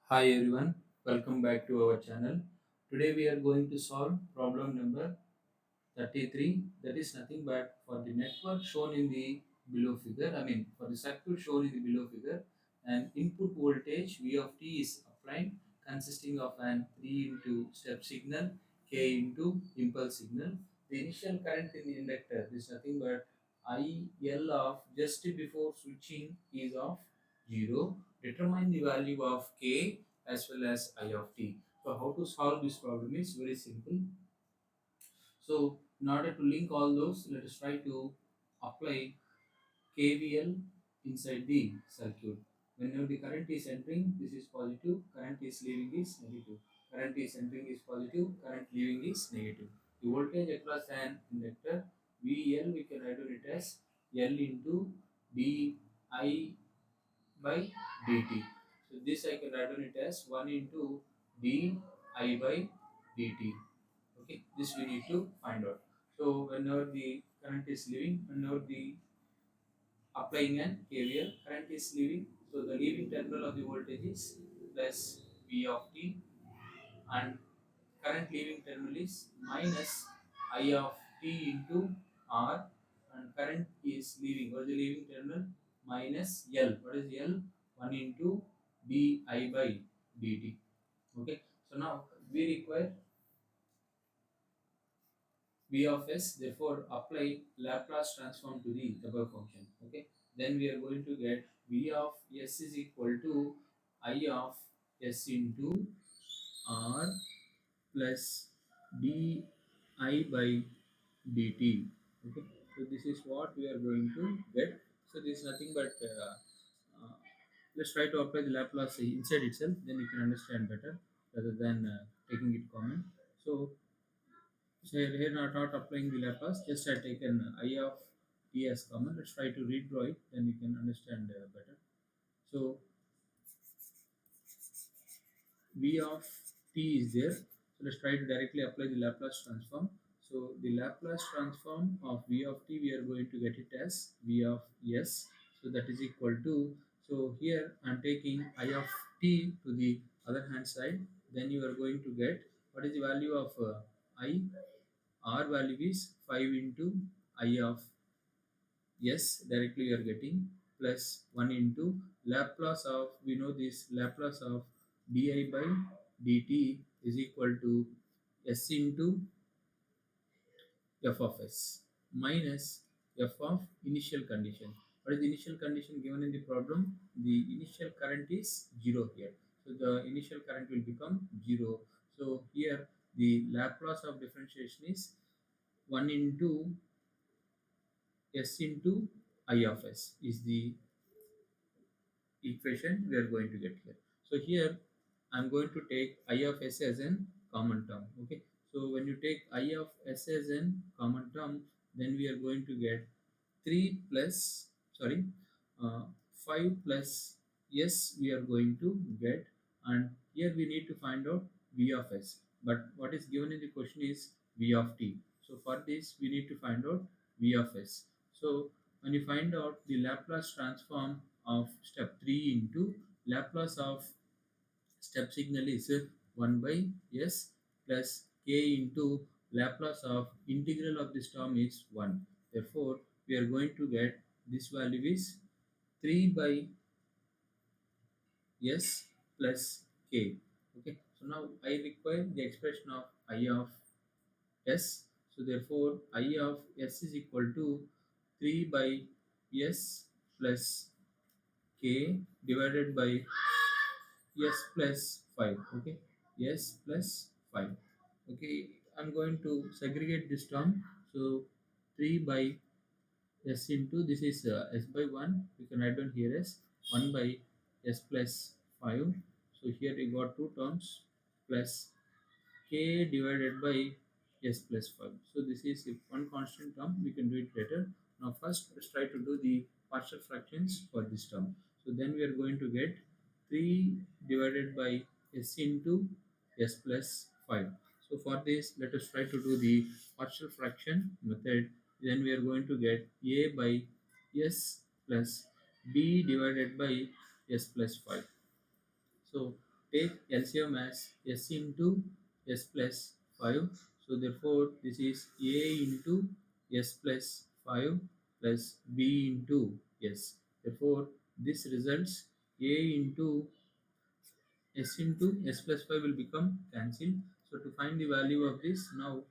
Hi everyone, welcome back to our channel. Today we are going to solve problem number 33, that is nothing but for the network shown in the below figure, for the circuit shown in the below figure, an input voltage V of t is applied consisting of an 3 into step signal k into impulse signal. The initial current in the inductor is nothing but IL of just before switching is of 0. Determine the value of k as well as I of t. So how to solve this problem is very simple. So in order to link all those, let us try to apply KVL inside the circuit. Whenever the current is entering, this is positive, current is leaving is negative. Current is entering is positive, current leaving is negative. The voltage across an inductor VL, we can write it as L into di by dt. So this I can write it as 1 into di by dt. Okay, this we need to find out. So whenever the current is leaving, whenever the applying an KVL, current is leaving, so the leaving terminal of the voltage is plus V of t, and current leaving terminal is minus I of t into R, and current is leaving, what is the leaving terminal? Minus L. What is L? 1 into di by dt. Okay, so now we require V of s, therefore apply Laplace transform to the above function. Okay, then we are going to get V of s is equal to I of s into R plus di by dt. Okay, so this is what we are going to get. So this is nothing but let's try to apply the Laplace inside itself, then you can understand better rather than taking it common. So here not applying the Laplace, just I taken I of t as common. Let's try to redraw it, then you can understand better. So V of t is there. So let's try to directly apply the Laplace transform. So the Laplace transform of V of t, we are going to get it as V of s. So that is equal to, so here I'm taking I of t to the other hand side. Then you are going to get what is the value of I. R value is 5 into I of s, directly we are getting, plus 1 into Laplace of, we know this Laplace of di by dt is equal to s into f of s minus f of initial condition. What is the initial condition given in the problem? The initial current is 0 here. So the initial current will become 0. So here the Laplace of differentiation is 1 into s into I of s is the equation we are going to get here. So here I'm going to take I of s as an common term. Okay. So when you take I of s as an common term, then we are going to get 3 plus, sorry, uh, 5 plus s we are going to get, and here we need to find out V of s. But what is given in the question is V of t. So for this we need to find out V of s. So when you find out the Laplace transform of step 3 into Laplace of step signal is 1 by s plus k into Laplace of integral of this term is 1. Therefore, we are going to get this value is 3 by s plus k. Okay, so now I require the expression of I of s. So therefore, I of s is equal to 3 by s plus k divided by s plus 5. Okay, s plus 5. Okay, I'm going to segregate this term. So 3 by s into, this is s by 1, we can write down here as 1 by s plus 5. So here we got two terms plus k divided by s plus 5. So this is if one constant term, we can do it later. Now first let's try to do the partial fractions for this term. So then we are going to get 3 divided by s into s plus 5. So for this, let us try to do the partial fraction method. Then we are going to get a by s plus b divided by s plus 5. So take LCM as s into s plus 5. So therefore, this is a into s plus 5 plus b into s. Therefore, this results a into s into s plus 5 will become cancelled. So to find the value of this, now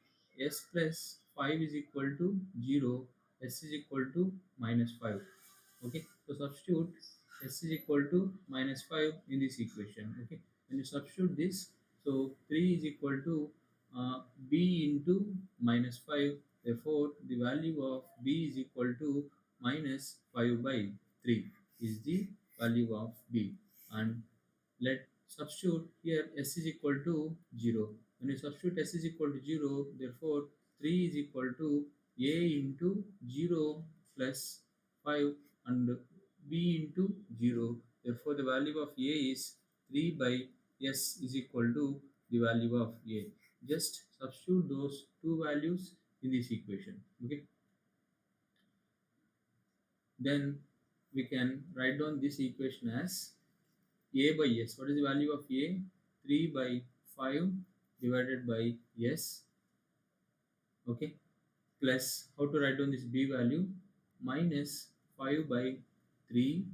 s plus 5 is equal to 0, s is equal to minus 5. Okay, so substitute s is equal to minus 5 in this equation. Okay, when you substitute this, so 3 is equal to b into minus 5. Therefore the value of b is equal to minus 5 by 3 is the value of b. And let substitute here s is equal to 0. When you substitute s is equal to 0, therefore 3 is equal to a into 0 plus 5 and b into 0. Therefore the value of a is 3 by s is equal to the value of a. Just substitute those two values in this equation. Okay, then we can write down this equation as a by s. What is the value of a? 3 by 5 divided by s. Okay, plus how to write down this b value? Minus 5 by 3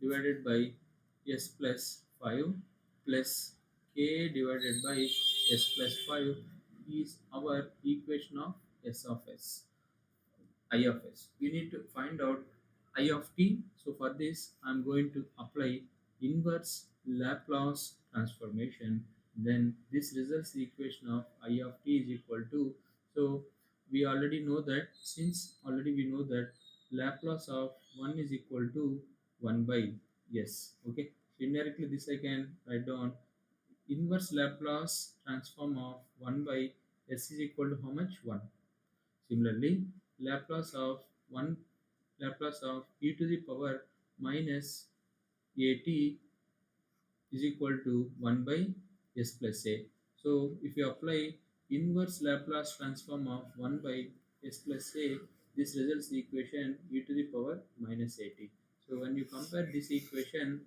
divided by s plus 5 plus k divided by s plus 5 is our equation of s of s. I of s. We need to find out I of t. So for this, I'm going to apply inverse Laplace transformation. Then this results the equation of I of t is equal to. So we already know that, since already we know that Laplace of 1 is equal to 1 by s. Okay. So indirectly this I can write down inverse Laplace transform of 1 by s is equal to how much? 1. Similarly, Laplace of 1 Laplace of e to the power minus at is equal to 1 by s plus a. So if you apply inverse Laplace transform of 1 by s plus a, this results the equation e to the power minus at. So when you compare this equation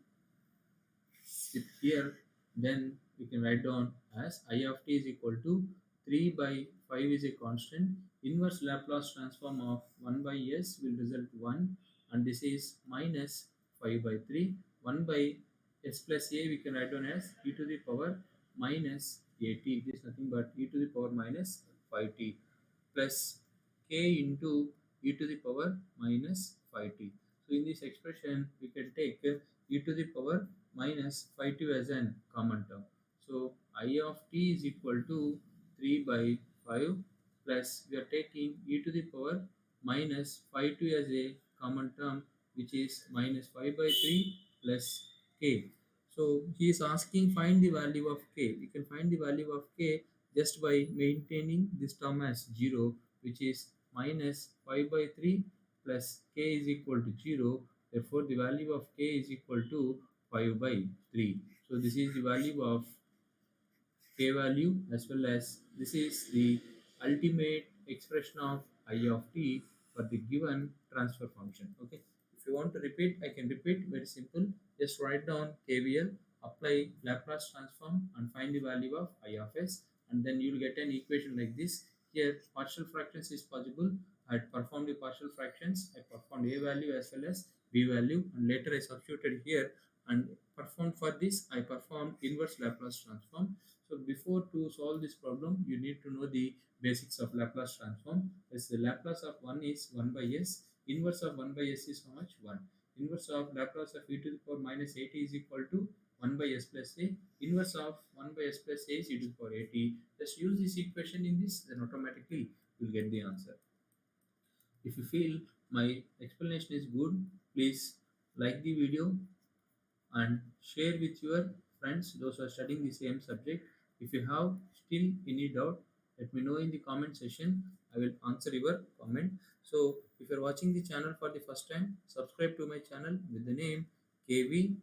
with here, then we can write down as I of t is equal to 3 by 5 is a constant. Inverse Laplace transform of 1 by s will result 1, and this is minus 5 by 3. 1 by s plus a we can write down as e to the power minus at. This is nothing but e to the power minus 5t plus k into e to the power minus 5t. So in this expression, we can take e to the power minus 5t as an common term. So I of t is equal to 3 by 5 plus we are taking e to the power minus 5t as a common term, which is minus 5 by 3 plus k. So he is asking find the value of k. We can find the value of k just by maintaining this term as 0, which is minus 5 by 3 plus k is equal to 0. Therefore the value of k is equal to 5 by 3. So this is the value of k value, as well as this is the ultimate expression of I of t for the given transfer function. Okay, if you want to repeat, I can repeat. Very simple. Just write down KVL, apply Laplace transform, and find the value of I of s, and then you'll get an equation like this. Here partial fractions is possible. I performed the partial fractions. I performed a value as well as b value, and later I substituted here and performed. For this I performed inverse Laplace transform. So before to solve this problem, you need to know the basics of Laplace transform. As the Laplace of 1 is 1 by s. Inverse of 1 by s is how much? 1. Inverse of Laplace of e to the power minus at is equal to 1 by s plus a. Inverse of 1 by s plus a is e to the power at. Just use this equation in this, then automatically you will get the answer. If you feel my explanation is good, please like the video and share with your friends, those who are studying the same subject. If you have still any doubt, let me know in the comment section. I will answer your comment. So if you're watching the channel for the first time, subscribe to my channel with the name KV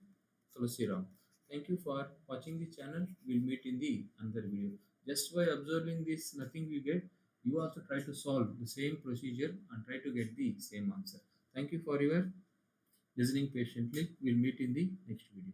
Tulsiram. Thank you for watching the channel. We'll meet in the another video. Just by observing this, nothing you get. You also try to solve the same procedure and try to get the same answer. Thank you for your listening patiently. We'll meet in the next video.